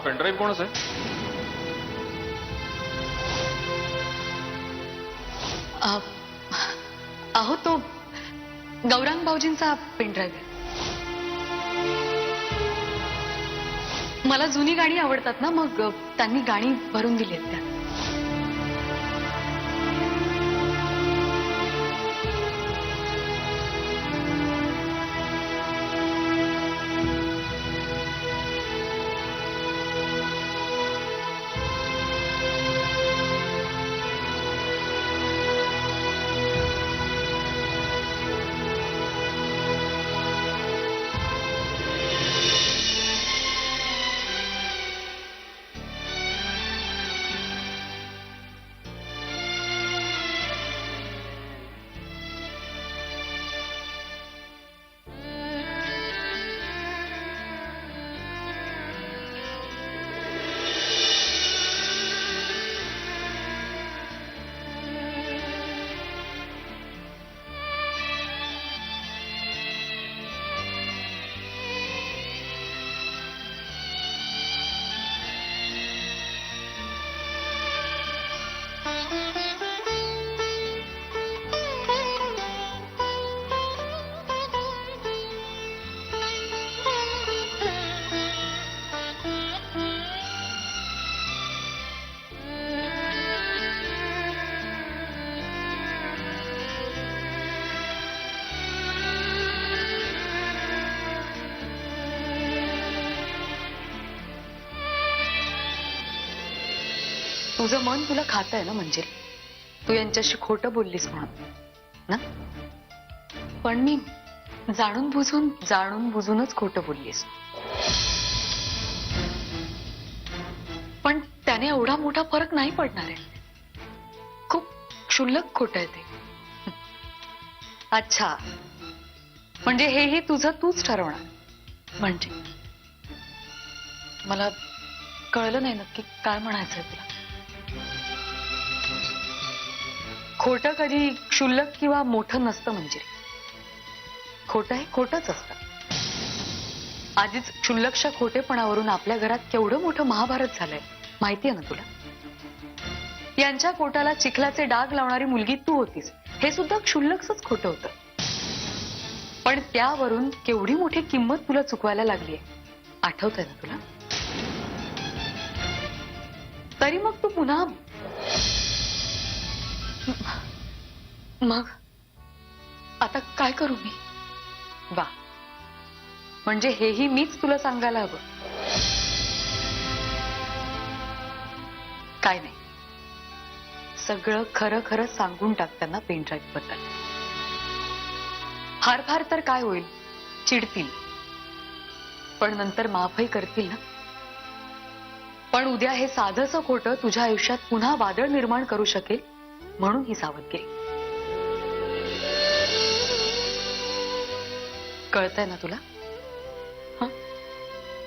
Pen drive कोणाचा आहे? अहो तो गौरांग भाऊजींचा पेनड्राईव्ह आहे. मला जुनी गाणी आवडतात ना, मग त्यांनी गाणी भरून दिली आहेत त्यात. तुझं मन तुला खात आहे ना, म्हणजे तू यांच्याशी खोटं बोललीस म्हणून ना. पण मी जाणून बुजूनच खोटं बोललीस. पण त्याने एवढा मोठा फरक नाही पडणार आहे. खूप क्षुल्लक खोटं आहे ते. अच्छा, म्हणजे हेही तुझं तूच ठरवणार. म्हणजे मला कळलं नाही नक्की काय म्हणायचंय तुला. खोटं कधी क्षुल्लक किंवा मोठं नसतं, म्हणजे खोटं हे खोटंच असतं. आधीच क्षुल्लकशा खोटेपणावरून आपल्या घरात केवढं मोठं महाभारत झालंय माहितीये ना तुला. यांच्या पोटाला चिखलाचे डाग लावणारी मुलगी तू होतीस, हे सुद्धा क्षुल्लकच खोटं होतं. पण त्यावरून केवढी मोठी किंमत तुला चुकवायला लागलीये, आठवतंय ना तुला. तरी मग तू पुन्हा मग आता काय करू मी. वा, म्हणजे हेही मीच तुला सांगायला हवं. काय नाही, सगळं खरं खरं सांगून टाक त्यांना पेनड्राईव्ह बद्दल. फार फार तर काय होईल, चिडतील, पण नंतर माफही करतील ना. पण उद्या हे साधंसं खोटं तुझ्या आयुष्यात पुन्हा वादळ निर्माण करू शकेल, म्हणून ही सावधगिरी. कळतंय ना तुला.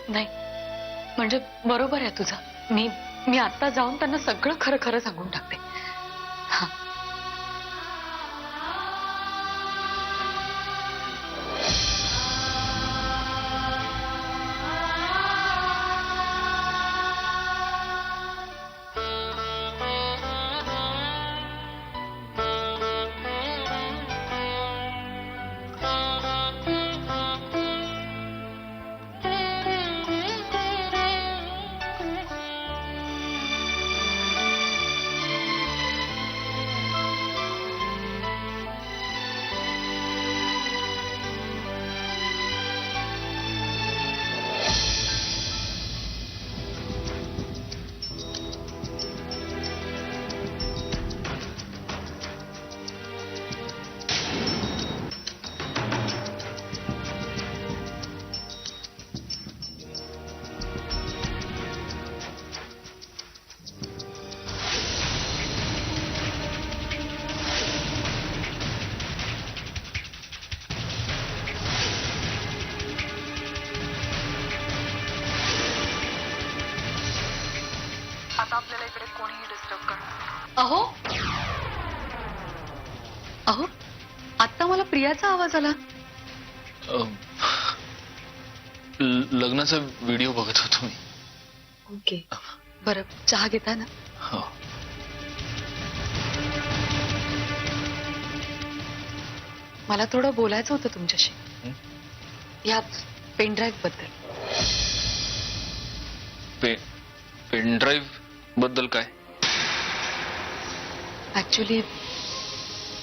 नाही म्हणजे बरोबर आहे तुझं. मी आता जाऊन त्यांना सगळं खरं खरं सांगून टाकते. हा, आता आपल्याला इकडे कोणीही डिस्टर्ब करणार. अहो अहो, आता मला प्रियाचा आवाज आला. लग्नाचा व्हिडिओ बघत होतो मी. ओके. बरं, चहा घेता ना? हो. मला थोडं बोलायचं होतं तुमच्याशी. हं? या पेनड्राईव्ह बद्दल. पेनड्राईव्ह बद्दल काय? ऍक्च्युली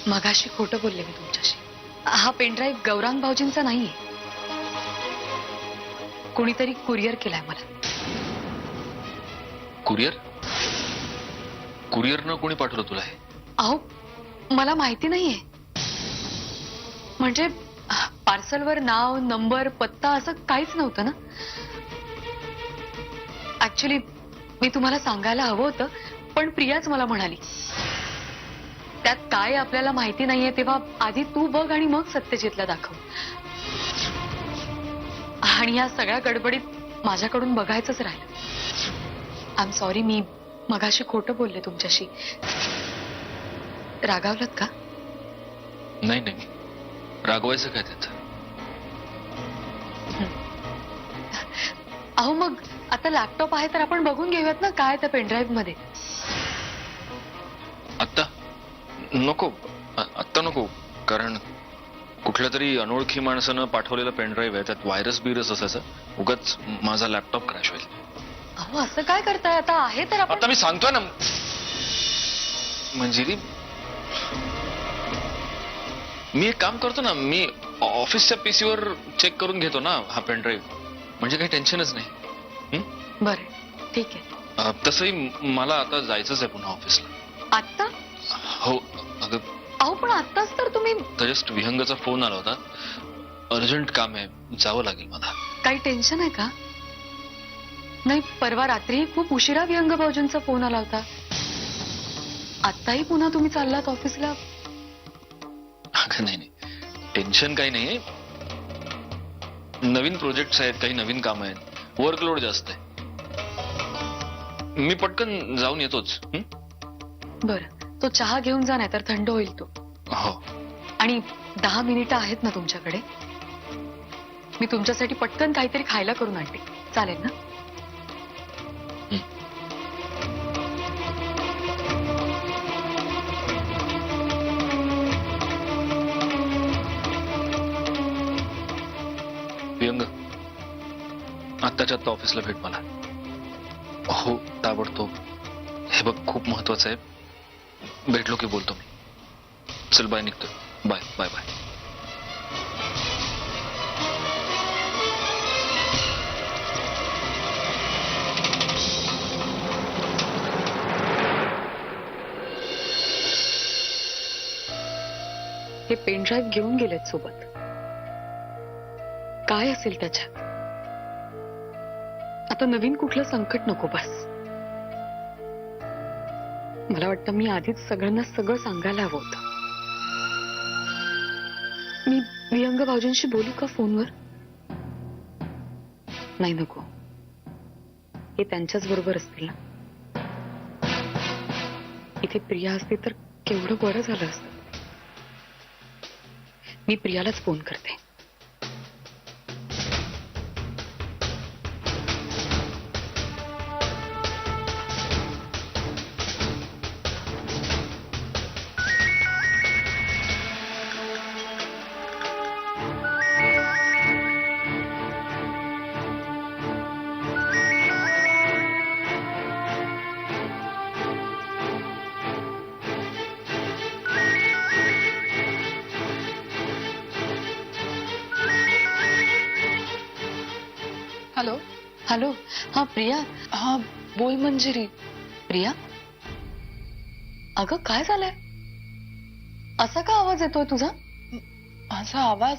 मगाशी खोटं बोलले मी तुमच्याशी. हा पेनड्राईव्ह गौरांग भाऊजींचा नाहीये. कोणीतरी कुरिअर केलाय मला. कुरिअर? कुरिअरनं कोणी पाठवलं तुला हे? अहो, मला माहिती नाहीये. म्हणजे पार्सलवर नाव, नंबर, पत्ता असं काहीच नव्हतं ना. ऍक्च्युली मी तुम्हाला सांगायला हवं होतं, पण प्रियाच मला म्हणाली त्यात काय आपल्याला माहिती नाहीये, तेव्हा आधी तू बघ आणि मग सत्यजितला दाखव. आणि या सगळ्या गडबडीत माझ्याकडून बघायचंच राहिलं. आय एम सॉरी, मी मगाशी खोटं बोलले तुमच्याशी. रागावलात का? नाही नाही, रागवायचं काय त्यात? अहो, मग आता लॅपटॉप आहे तर आपण बघून घेऊयात ना काय त्या पेनड्राईव्ह मध्ये. आत्ता नको, आत्ता नको, कारण कुठल्या तरी अनोळखी माणसानं पाठवलेला पेनड्राईव्ह आहे, त्यात व्हायरस बिरस असायचं. उगाच माझा लॅपटॉप क्रॅश होईल. अहो, असं काय करताय? आता आहे तर आपण. आता मी सांगतोय ना मंजिरी, मी एक काम करतो ना, मी ऑफिसच्या पीसीवर चेक करून घेतो ना हा पेनड्राईव्ह, म्हणजे काही टेन्शनच नाही. बरं, ठीक आहे. तसंही मला आता जायचंच आहे पुन्हा ऑफिसला. आत्ता? हो. अगं, अहो, पण आत्ताच तर तुम्ही. जस्ट विहंगचा फोन आला होता, अर्जंट काम आहे, जावं लागेल मला. काही टेन्शन आहे का? नाही, परवा रात्री खूप उशिरा विहंग भाऊजींचा फोन आला होता. आत्ताही पुन्हा तुम्ही चाललात ऑफिसला? अगं नाही नाही, टेन्शन काही नाही. नवीन प्रोजेक्ट्स आहेत, काही नवीन काम आहेत, वर्कलोड जास्त आहे. मी पटकन जाऊन येतोच. बरं, तो चहा घेऊन जा, नाही तर थंड होईल तो. हो. आणि 10 मिनिटं आहेत ना तुमच्याकडे? मी तुमच्यासाठी पटकन काहीतरी खायला करून आणते, चालेल ना? विहंग, आत्ताच्या आत्ता ऑफिसला भेट मला. हो, ताबडतोब. हे बघ, खूप महत्वाचं आहे. भेटलो की बोलतो मी. चल, बाय, निघतो. Bye bye bye. हे पेनड्राईव्ह घेऊन गेलेत सोबत. काय असेल त्याच्यात? आता नवीन कुठलं संकट नको बस. मला वाटतं मी आधीच सगळ्यांना सगळं सांगायला हवं होतं. मी विहंग भाऊजींशी बोलू का फोनवर? नाही, नको. हे त्यांच्याच बरोबर असतील ना. इथे प्रिया असती तर केवढं बरं झालं असतं. मी प्रियालाच फोन करते. हॅलो. हॅलो. हा, प्रिया. हा, बोल मंजिरी. प्रिया, अगं काय झालंय? असा का आवाज येतोय तुझा? माझा आवाज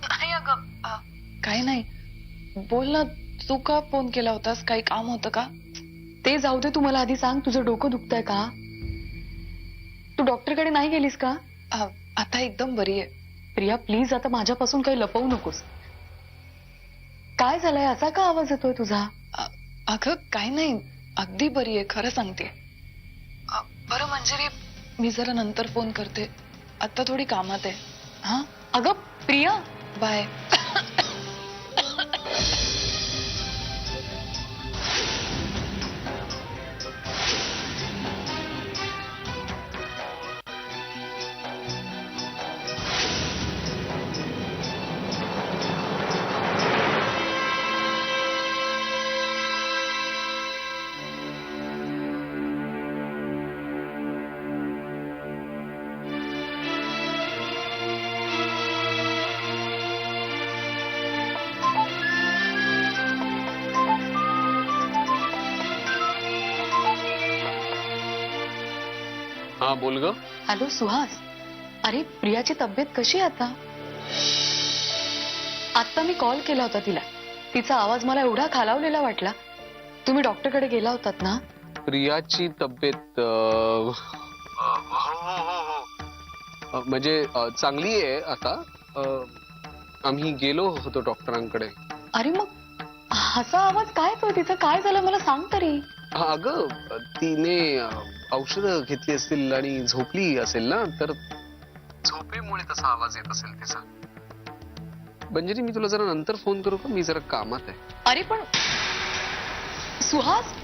नाही अगं, काही नाही. बोल ना, तू का फोन केला होतास? काही काम होतं का? ते जाऊ दे, तू मला आधी सांग, तुझं डोकं दुखतंय का? तू डॉक्टरकडे नाही गेलीस का? आता एकदम बरी आहे. प्रिया, प्लीज, आता माझ्यापासून काही लपवू नकोस. काय झालंय? असा का आवाज येतोय तुझा? अगं काही नाही, अगदी बरी आहे, खरं सांगते. बरं मंजिरी, मी जरा नंतर फोन करते. आता थोडी कामात आहे. हा, अगं प्रिया. बाय. हा बोल ग. हॅलो सुहास, अरे प्रियाची तब्येत कशी आहे आता? आता मी कॉल केला होता तिला, तिचा आवाज मला एवढा खालावलेला वाटला. तुम्ही डॉक्टरकडे गेला होतात ना? प्रियाची तब्येत म्हणजे चांगली आहे आता. आम्ही गेलो होतो डॉक्टरांकडे. अरे मग असा आवाज काय तो तिचा, काय झालं मला सांग तरी. हा अगं, तिने औषधं घेतली असतील आणि झोपली असेल ना, तर झोपेमुळे तसा आवाज येत असेल तिचा. मंजिरी, मी तुला जरा नंतर फोन करू का? मी जरा कामात आहे. अरे पण सुहास,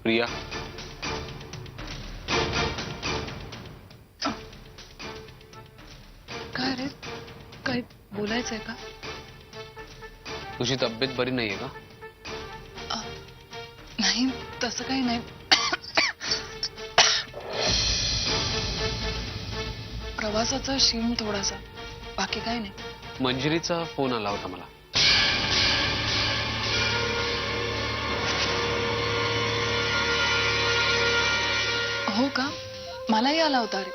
प्रिया, काय रे, काय बोलायचंय का? तुझी तब्येत बरी नाहीये का? नाही, तसं काही नाही. प्रवासाचा शीण थोडासा, बाकी काही नाही. मंजिरीचा फोन आला होता मला. हो का? मलाही आला होता. अरे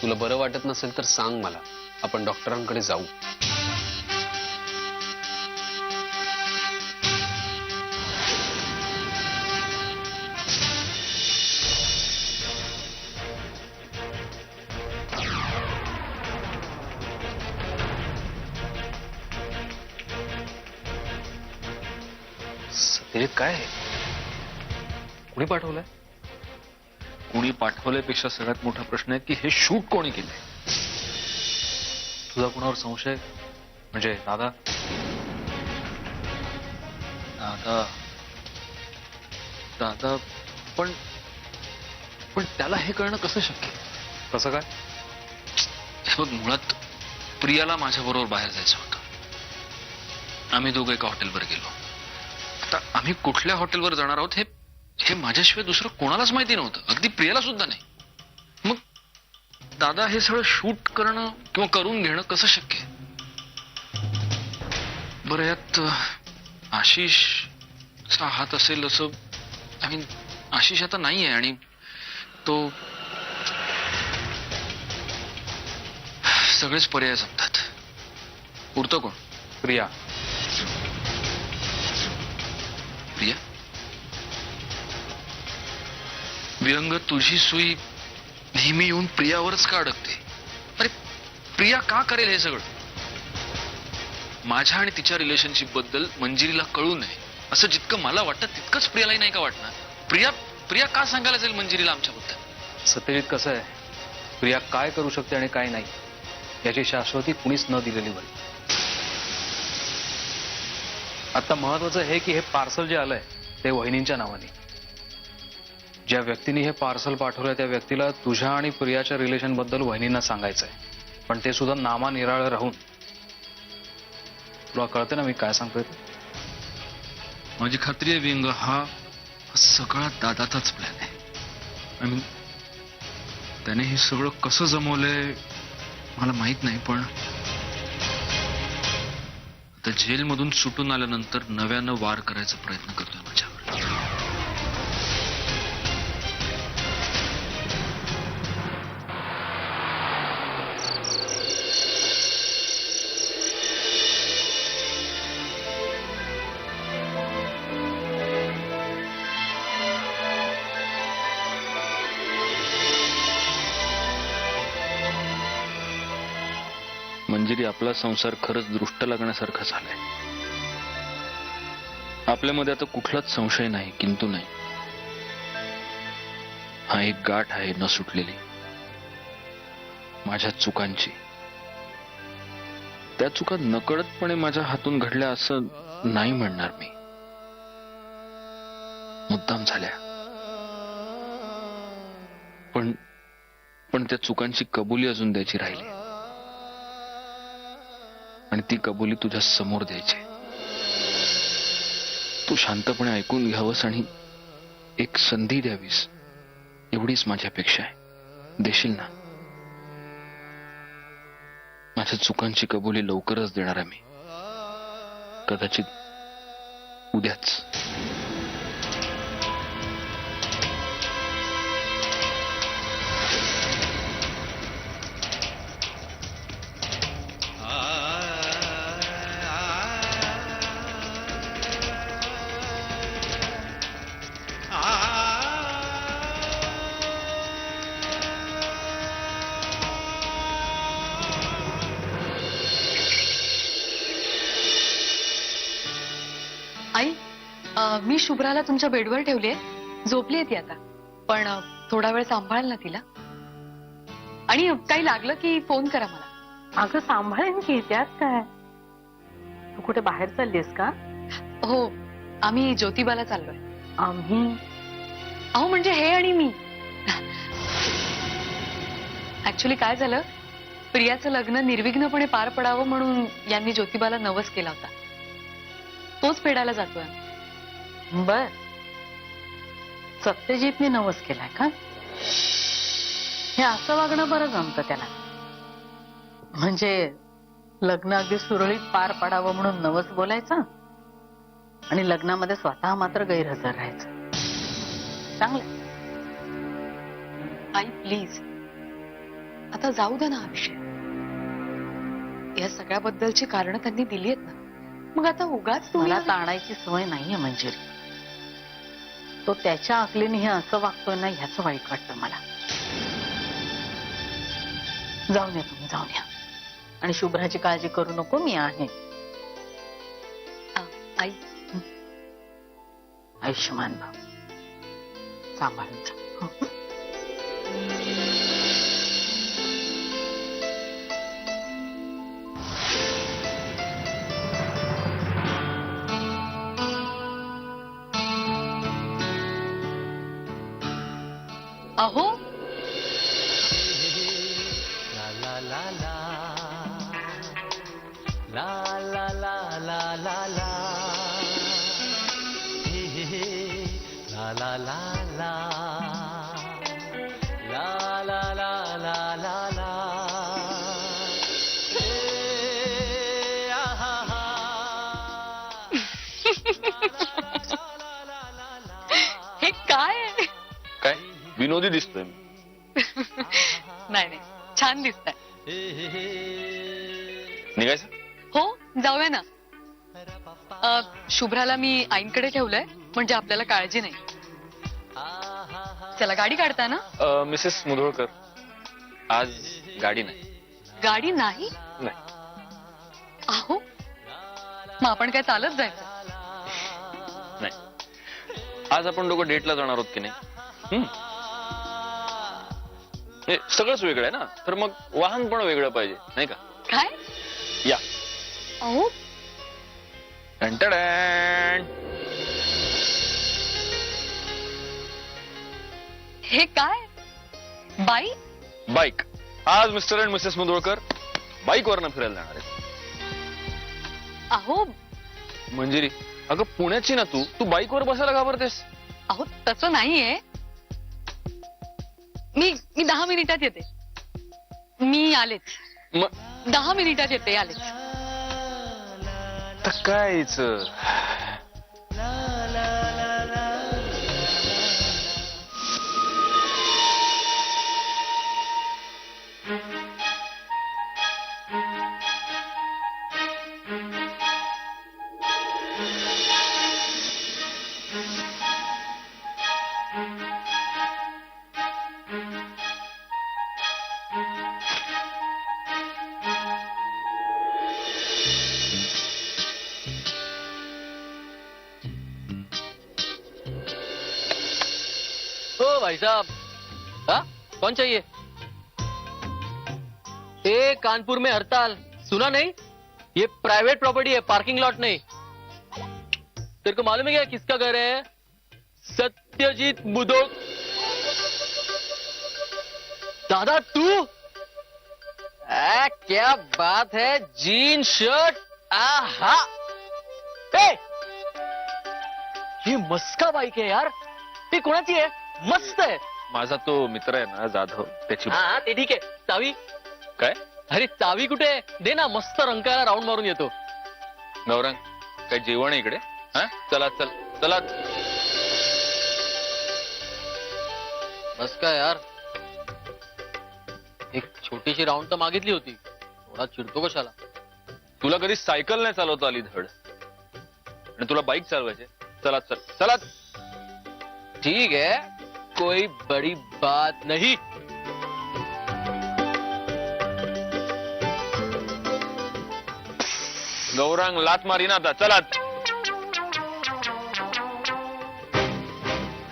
तुला बरं वाटत नसेल तर सांग मला, आपण डॉक्टरांकडे जाऊ. सत्यजित, काय आहे? कुणी पाठवलंय? कुणी पाठवल्यापेक्षा सगळ्यात मोठा प्रश्न आहे की हे शूट कोणी केलंय? तुझा कुणावर संशय? म्हणजे दादा? दादा दादा पण पण त्याला हे कळणं कसं शक्य? कसं काय? हे बघ, मुळात प्रियाला माझ्याबरोबर बाहेर जायचं होतं. आम्ही दोघं एका हॉटेलवर गेलो. आता आम्ही कुठल्या हॉटेलवर जाणार आहोत हे माझ्याशिवाय दुसरं कोणालाच माहिती नव्हतं, अगदी प्रियाला सुद्धा नाही. मग दादा हे सगळं शूट करणं किंवा करून घेणं कसं शक्य आहे? बरं, यात आशिषचा हात असेल असं, आय मीन आशिष आता नाहीये आणि तो, सगळेच पर्याय संपतात. उरतो कोण? प्रिया. प्रिया? विहंग, तुझी सुई नेहमी येऊन प्रियावरच का अडकते? अरे प्रिया का करेल हे सगळं? माझ्या आणि तिच्या रिलेशनशिप बद्दल मंजिरीला कळू नये असं जितकं मला वाटतं तितकंच प्रियालाही नाही का वाटणार? प्रिया प्रिया का सांगायला जाईल मंजिरीला आमच्याबद्दल? सत्यजित, कसं आहे, प्रिया काय करू शकते आणि काय नाही याची शाश्वती कुणीच न दिलेली बरी. आता महत्वाचं हे की हे पार्सल जे आलंय ते वहिनींच्या नावाने. ज्या व्यक्तीने हे पार्सल पाठवलंय त्या व्यक्तीला तुझ्या आणि प्रियाच्या रिलेशन बद्दल वहिनींना सांगायचंय, पण ते सुद्धा नामानिराळं राहून. तुला कळते ना मी काय सांगतोय? माझी खात्री आहे विहंग, हा सगळा दादाचाच प्लॅन आहे. आय मीन त्याने हे सगळं कसं जमवलंय मला माहित नाही, पण आता जेलमधून सुटून आल्यानंतर नव्यानं वार करायचा प्रयत्न करतोय माझ्यावर. मंजिरी, आपला संसार खरंच दृष्ट लागण्यासारखा झालाय. आपल्यामध्ये आता कुठलाच संशय नाही, किंतु नाही. हा एक गाठ आहे न सुटलेली. माझ्या चुकांची. त्या चुका नकळतपणे माझ्या हातून घडल्या असं नाही म्हणणार मी. मुद्दाम झाल्या. पण पण त्या चुकांची कबुली अजून द्यायची राहिली. आणि ती कबुली तुझ्या समोर द्यायची. तू शांतपणे ऐकून घ्यावंस आणि एक संधी द्यावीस, एवढीच माझी अपेक्षा आहे. देशील ना? माझ्या चुकांची कबुली लवकरच देणार आहे मी. कदाचित उद्याच. आई, मी शुभ्राला तुमच्या बेडवर ठेवलीये. झोपली ती आता. पण थोडा वेळ सांभाळ ना तिला. आणि काही लागलं की फोन करा मला. अगं सांभाळेन की, त्यात काय. तू कुठे बाहेर चाललीस का? हो, आम्ही ज्योतिबाला चाललोय. आम्ही? अहो म्हणजे हे आणि मी. ऍक्च्युली काय झालं, प्रियाचं लग्न निर्विघ्नपणे पार पडावं म्हणून यांनी ज्योतिबाला नवस केला होता. तोच फेडायला जातोय. बर. सत्यजितने नवस केलाय का? हे असं वागणं बरं जमतं त्याला. म्हणजे लग्न अगदी सुरळीत पार पडावं म्हणून नवस बोलायचं आणि लग्नामध्ये स्वतः मात्र गैरहजर राहायचं. चांगलं. आई प्लीज, आता जाऊ दे ना हा विषय. या सगळ्याबद्दलची कारणं त्यांनी दिली आहेत ना. मग आता उगाच तुम्ही मला ताणायची सवय नाहीये मंजिरी. तो त्याच्या अकलीने हे असं वागतोय ना, ह्याचं वाईट वाटतं मला. जाऊन या तुम्ही, जाऊन या. आणि शुभ्राची काळजी करू नको, मी आहे. आई, आयुष्यमान भाव. सांभाळून जा. अहो हे काय आहे? काय विनोदी दिसतोय मी? नाही नाही, छान दिसतंय. निघायचं? हो, जाऊया ना. शुभ्राला मी आईंकडे ठेवलंय, म्हणजे आपल्याला काळजी नाही. चला, गाडी काढता ना? मिसेस मुधोळकर, आज गाडी नाही. गाडी नाही? नाही. अहो, मग आपण काय चालत जायचं? नाही, आज आपण दोघं डेटला जाणार आहोत की नाही? हे सगळंच वेगळं आहे ना, तर मग वाहन पण वेगळं पाहिजे, नाही का? काय? या. अहो, टंटडॅन. हे काय? बाई? बाईक. आज मिस्टर अँड मिसेस मुधोळकर बाईकवरनं फिरायला जाणार आहेत. अहो मंजिरी, अगं पुण्याची ना तू तू बाईकवर बसायला घाबरतेस? अहो तसं नाहीये. मी 10 मिनिटात येते. मी आलेच. मग 10 मिनिटात येते, आलेच. तर कायच. ओ भाई साहब, हाँ कौन चाहिए? ए कानपुर में हड़ताल सुना नहीं? ये प्राइवेट प्रॉपर्टी है, पार्किंग लॉट नहीं। तेरे को मालूम है क्या किसका घर है? सत्यजीत बुदो। दादा तू? क्या बात है, जीन शर्ट, आहा। ए, ही मस्का बाईक आहे यार, ती कोणाची आहे? मस्त आहे. माझा तो मित्र आहे ना जाधव, त्याची हा ते ठीक आहे. चावी? काय अरे चावी कुठे आहे? दे ना, मस्त रंकाळा राऊंड मारून येतो. गौरंग, काय जेवण आहे इकडे? हा चला चल चला. बस का यार, एक छोटीशी राऊंड तर मागितली होती, थोडा चिडतो कशाला? तुला कधी सायकल नाही चालवता आली धड, आणि तुला बाईक चालवायचे. चला चल चला. ठीक है, कोई बड़ी बात नहीं. गौरांग लात मारी ना आता. चला.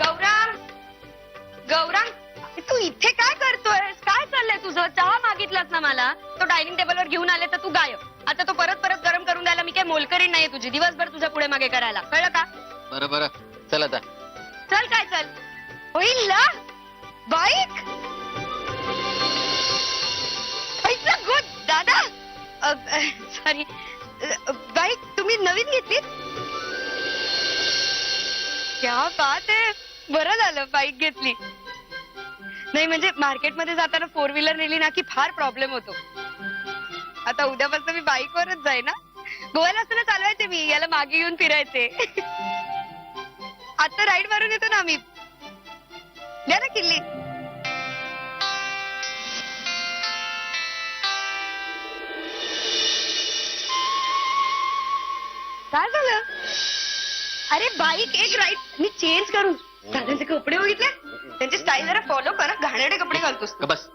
गौरांग, गौरांग, तू इथे काय करतोयस? काय चाललंय तुझं? चहा मागितलास ना मला, तो डायनिंग टेबलवर घेऊन आले तर तू गायब. आता तो परत परत गरम करून द्यायला मी काय मोलकरीण नाहीये तुझी, दिवसभर तुझ्या पुढे मागे करायला, कळलं का? बरं बरं, चल आता. चल काय चल, होईल ना? बाईक ऐकलं गुड दादा. सॉरी, बाईक तुम्ही नवीन घेतली? क्या बात आहे, बरं झालं बाईक घेतली. नाही म्हणजे मार्केटमध्ये जाताना 4 व्हीलर नेली ना की फार प्रॉब्लेम होतो. आता उद्यापासून मी बाईकवरच जाईन ना. गोव्याला असताना चालवायचे मी, याला मागे घेऊन फिरायचे. आता राईड मारून येतो ना आम्ही. द्या ना किल्ली. काय झालं? अरे बाईक एक राईड मी चेंज करू. दादांचे कपडे बघितले, त्यांची स्टाईल जरा फॉलो करा. घाणेरडे कपडे घालतोस तू. बस.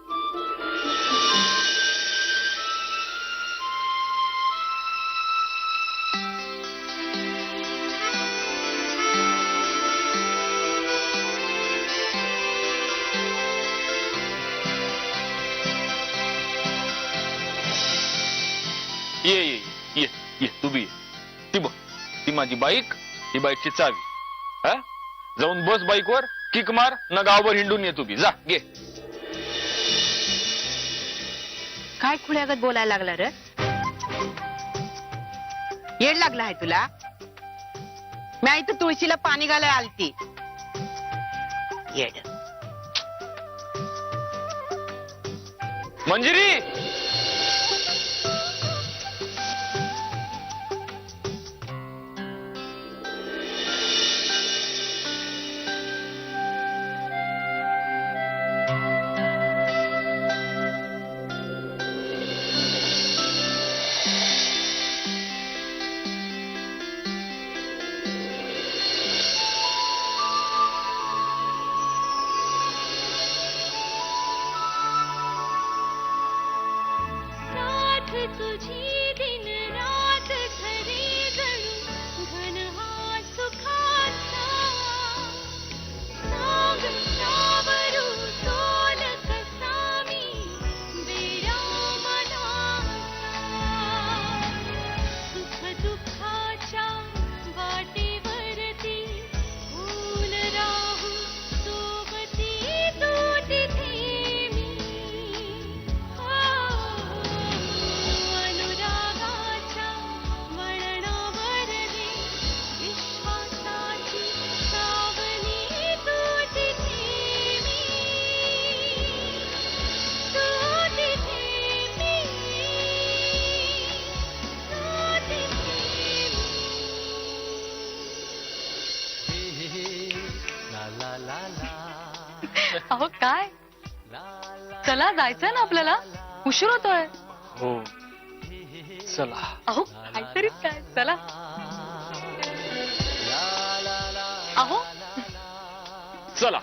ये ये ये ये तू बी ये. ती बघ, ती माझी बाईक, ही बाईकची चावी. हा जाऊन बस बाईकवर, किक मार ना, गावभर हिंडून ये. तू बी जा, घे. काय खुळ्यागत बोलायला लागला रे? येड लागला आहे तुला? मी इथं तुळशीला पाणी घालायला आलती. येड. मंजिरी. तुझी दिन रात खरे गणू घन हा सुखाचा सांग सावरू सोल कसामी बेरा मनाचा सुख दुःखाच्या वाटेवरती फूल राहू सोबती तू तिथे मी अनुरागाच्या वळणावर रे विश्वासाची सावली तू तिथे मी तू तिथे मी तू तिथे अहो काय, चला जायचंय ना आपल्याला, उशीर होतोय. हो चला. अहो काहीतरीच काय, चला. अहो चला.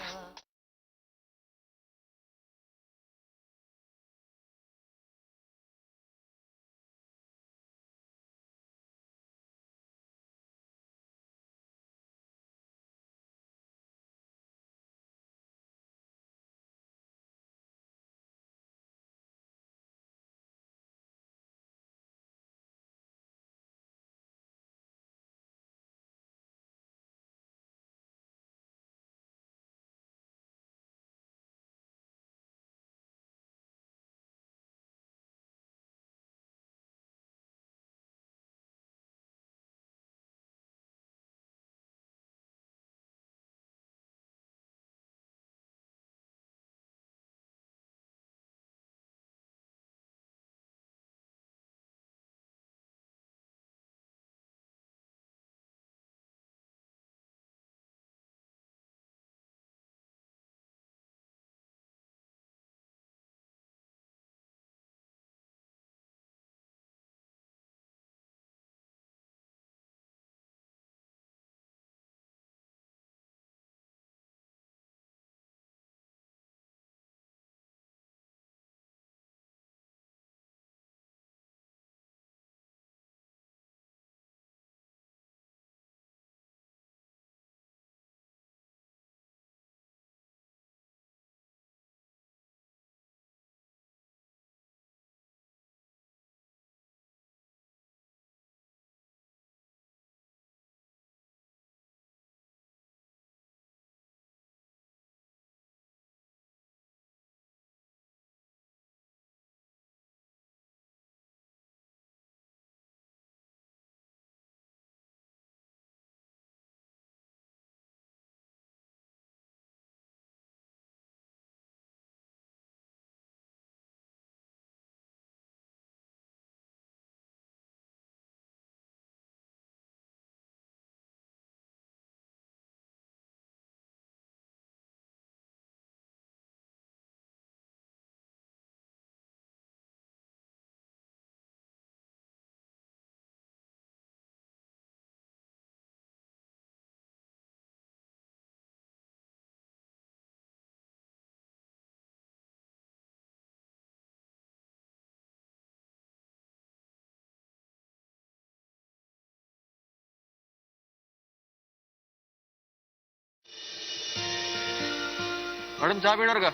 मॅडम चहा पिणार का?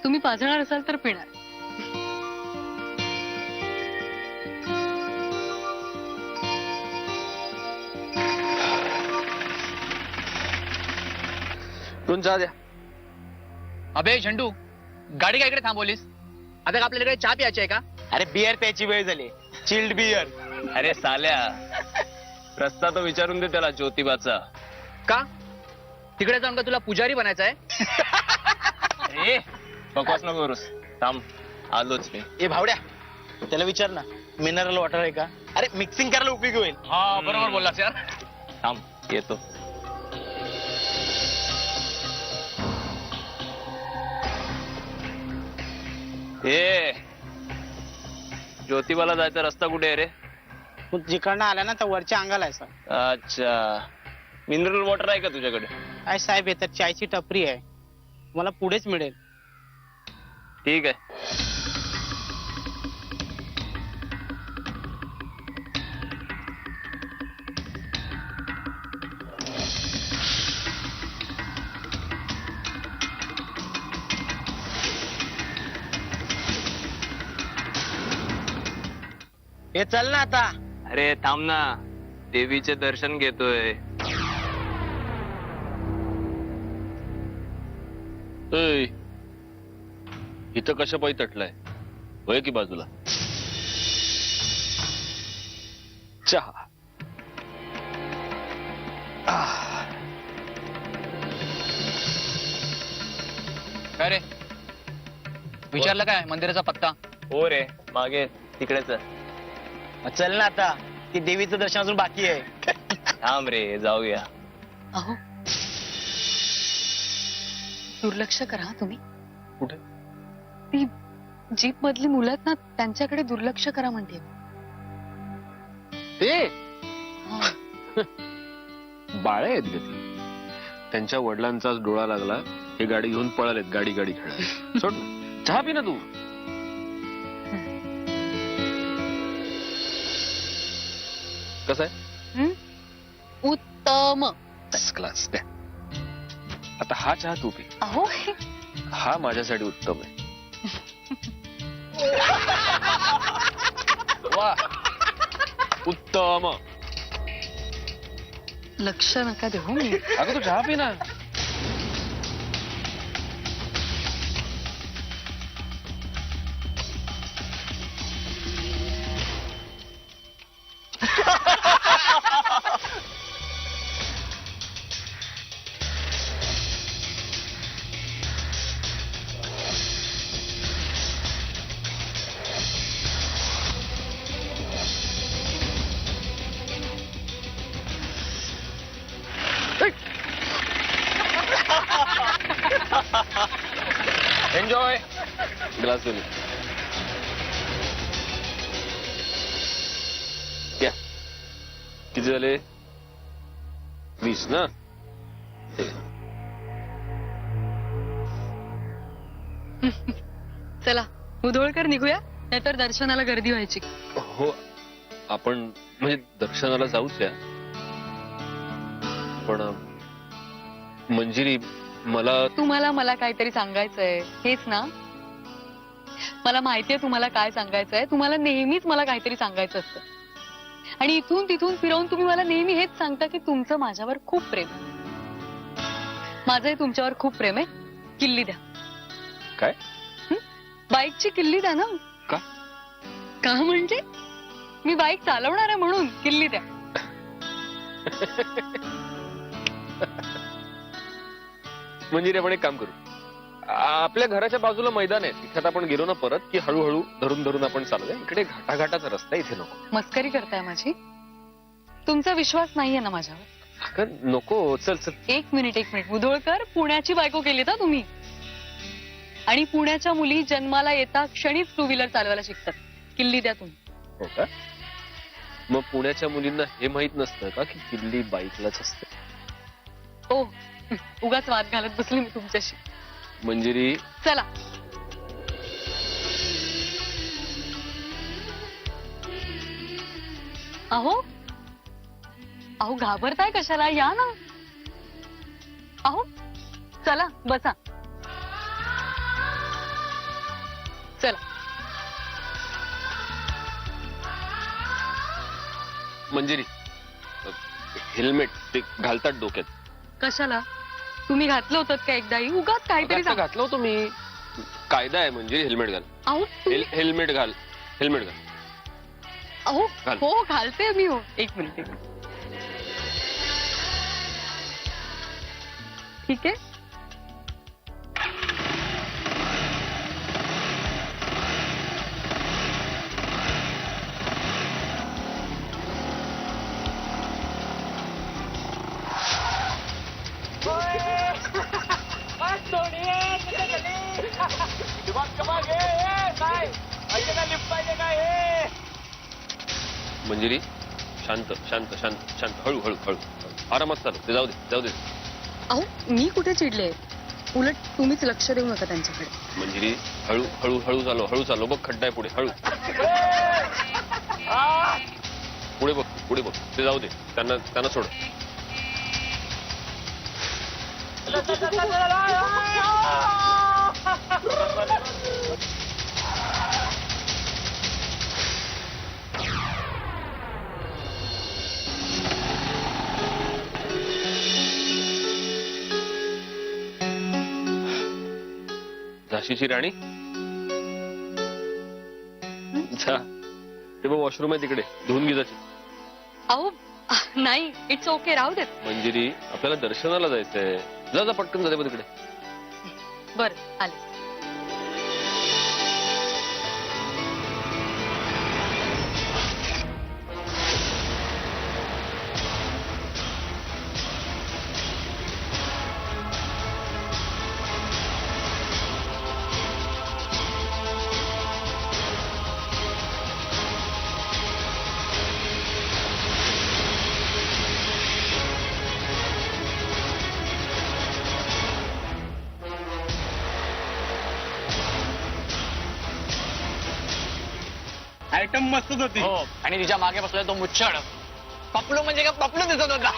तुम्ही पाजणार असाल तर पिणार. दोन चहा द्या. अबे झंडू, गाडी काय इकडे थांबवलीस? आता का आपल्याला चहा प्यायची आहे का? अरे बियर प्यायची वेळ झाली. Chilled beer. अरे साल्या, रस्ता तो विचारून दे त्याला ज्योतिबाचा. का तिकडे जाऊन का तुला पुजारी बनायचं आहे? ए बकवास नको करूस. थांब आलोच मी. ए भावड्या, त्याला विचार ना मिनरल वॉटर आहे का. अरे मिक्सिंग करायला उपयोगी होईल. हा बरोबर बोललास यार. थांब येतो. ए ज्योतिबाला जायचा रस्ता कुठे आहे रे? जिकडनं आला ना तर वरच्या अंगाला आहे सर. अच्छा, मिनरल वॉटर आहे का तुझ्याकडे? काय साहेब येतात, चायची टपरी आहे, मला पुढेच मिळेल. ठीक आहे. हे चल ना आता. अरे थांब ना, देवीचे दर्शन घेतोय. इथं कशा पायी तटलाय? होय की बाजूला. चहा. काय रे, विचारलं काय मंदिराचा पत्ता? हो रे, मागे तिकडेच आहे. चल ना आता, ती देवीचं दर्शन अजून बाकी आहे. थांब रे, जाऊया. अहो, दुर्लक्ष करा हं तुम्ही. कुठे? ती जीप मधली मुलं आहेत ना, त्यांच्याकडे दुर्लक्ष करा म्हणते. ते हा. बाळे आहेत ग ती. त्यांच्या वडिलांचाच डोळा लागला, हे गाडी घेऊन पळालेत गाडी खेळायला. सोड ना, चहा पी ना तू. कसं आहे? उत्तम. क्लास द्या. आता हा चहा तू पी. अहो, हा माझ्यासाठी उत्तम आहे. वा, उत्तम. लक्ष नका देऊ मी. अगं तू चहा पी ना. एन्जॉय. ग्लास दे. या, किती झाले? 20 ना. चला उधोळकर निघूया, नाहीतर दर्शनाला गर्दी व्हायची. हो, आपण म्हणजे दर्शनाला जाऊच या. पण मंजिरी, तुम्हाला मला काहीतरी सांगायचंय हेच ना? मला माहितीये तुम्हाला काय सांगायचंय. तुम्हाला नेहमीच मला काहीतरी सांगायचं असतं, आणि इथून तिथून फिरवून तुम्ही मला नेहमी हेच सांगता की तुमचं माझ्यावर खूप प्रेम आहे. माझंही तुमच्यावर खूप प्रेम आहे. किल्ली द्या. काय? बाईकची किल्ली द्या ना. का? का म्हणजे मी बाईक चालवणार आहे म्हणून किल्ली द्या. मंजिरी, आपण एक काम करू. आपल्या घराच्या बाजूला मैदान आहे, तिथे आपण गेलो ना परत की हळूहळू धरून धरून आपण चालूया. इकडे घाटाघाटाचा रस्ता, इथे नको. मस्करी करताय माझी? तुमचा विश्वास नाहीये ना माझ्यावर? अगं नको. चल चल. एक मिनिट. मुधोळकर, पुण्याची बायको केली ना तुम्ही, आणि पुण्याच्या मुली जन्माला येता क्षणीच टू व्हीलर चालवायला शिकतात. किल्ली द्या तुम्ही. हो का? मग पुण्याच्या मुलींना हे माहित नसतं का की किल्ली बाईकलाच असते? ओ, उगाच वाद घालत बसले मी तुमच्याशी. मंजिरी, चला. अहो घाबरताय कशाला? या ना. अहो चला बसा. चला. मंजिरी हेल्मेट ते घालतात डोक्यात. कशाला? तुम्ही घातलं होतं का एकदाही? उगाच काहीतरी आता सांग. घातलं होतं मी. कायदा आहे मंजिरी, हेल्मेट घाल. अहो तुम्ही- हेल्मेट घाल. हेल्मेट घाल. अहो घाल. हो घालते मी. हो एक मिनिट ठीक आहे. मंजिरी शांत शांत शांत शांत. हळू हळू हळू आरामात चालू. ते जाऊ दे जाऊ दे. अहो मी कुठे चिडले? उलट तुम्हीच लक्ष देऊ नका त्यांच्याकडे. मंजिरी हळू हळू हळू चालू. बघ खड्डा आहे पुढे. हळू पुढे बघ पुढे बघ. ते जाऊ दे. त्यांना सोड. झाशीची राणी जा. ते बघ वॉशरूम आहे तिकडे. धुवून घे जाची. अहो नाही इट्स ओके राहू देत. मंजिरी आपल्याला दर्शनाला जायचंय. जा जा पटकन जाते तिकडे. बर आले. आयटम मस्तच होती. हो आणि तिच्या मागे बसलाय तो मुच्छड. पपलू म्हणजे का पपलू दिसत होता.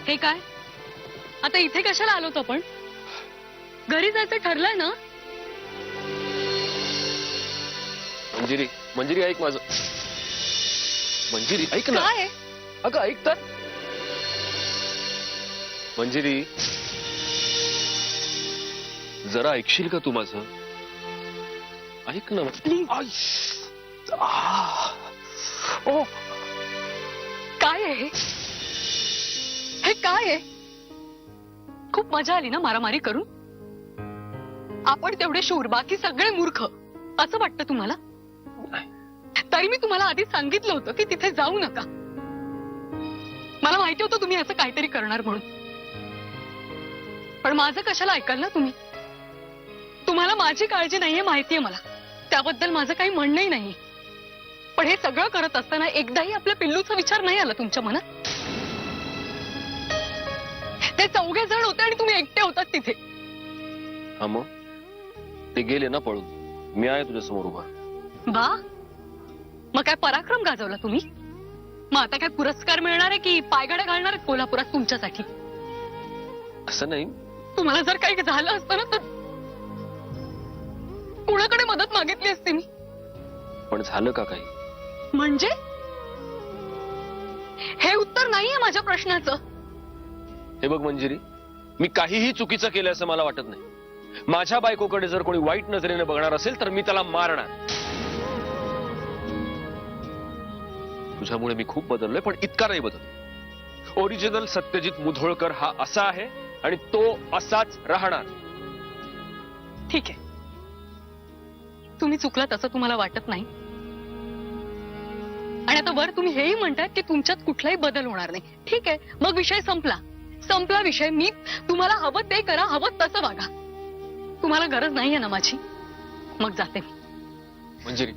हे काय? आता इथे कशाला आलोत आपण? घरी जायचं ठरलंय ना? मंजिरी मंजिरी ऐक माझं. मंजिरी ऐक ना. काय आहे? अगं ऐक तर. मंजिरी, जरा ऐकशील का तू माझं? ऐक ना. ओ काय आहे हे काय आहे? खूप मजा आली ना मारामारी करून? आपण तेवढे शूर, बाकी सगळे मूर्ख असं वाटतं तुम्हाला? तरी मी तुम्हाला आधी सांगितलं होतं की तिथे जाऊ नका. मला माहिती होतं तुम्ही असं काहीतरी करणार म्हणून. पण माझं कशाला ऐकाल ना तुम्ही? तुम्हाला माझी काळजी नाहीये माहितीये मला. त्याबद्दल माझं काही म्हणणंही नाही. पण हे सगळं करत असताना एकदाही आपल्या पिल्लूचा विचार नाही आला तुमच्या मनात? ते 4 जण होते आणि तुम्ही एकटे होतात तिथे. हा मग ते गेले ना पळून. मी आहे तुझ्या समोर उभा. वा, मग काय पराक्रम गाजवला तुम्ही? मग आता काय पुरस्कार मिळणार आहे की पायगाड्या घालणार आहेत कोल्हापुरात तुमच्यासाठी? असं नाही. तुम्हाला जर काही झालं असतं ना तर कुणाकडे मदत मागितली असती मी. पण झालं का काही? म्हणजे हे उत्तर नाहीये माझ्या प्रश्नाचं. हे बघ मंजिरी, मी काहीही चुकीचं केलं असं मला वाटत नाही. माझ्या बायकोकडे जर कोणी वाईट नजरेने बघणार असेल तर मी त्याला मारणार. तुझ्यामुळे मी खूप बदललोय, पण इतका नाही बदल. ओरिजिनल सत्यजित मुधोळकर हा असा आहे आणि तो असाच राहणार. ठीक आहे, तुम्ही चुकलात असं तुम्हाला वाटत नाही. आणि आता वर तुम्ही हेही म्हणतात की तुमच्यात कुठलाही बदल होणार नाही. ठीक आहे, मग विषय संपला विषय. मी तुम्हाला हवं ते करा, हवं तसं वागा. तुम्हाला गरज नाहीये ना माझी? मग जाते मी. मंजिरी,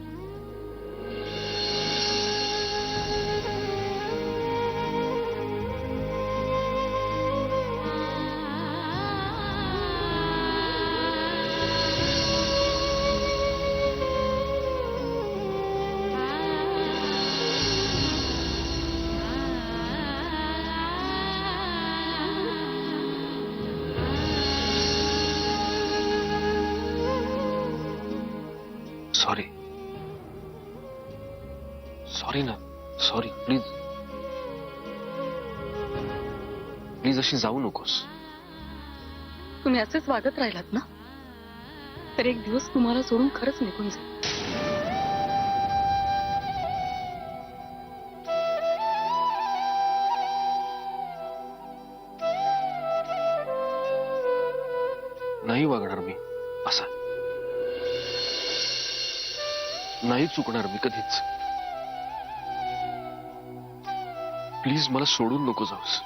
सॉरी. सॉरी ना. सॉरी. प्लीज प्लीज अशी जाऊ नकोस. तुम्ही असेच वागत राहिलात ना तर एक दिवस तुम्हाला सोडून खरंच निघून जाईल. नाही वागणार मी असा. नाही चुकणार मी कधीच. प्लीज मला सोडून नको जाऊस.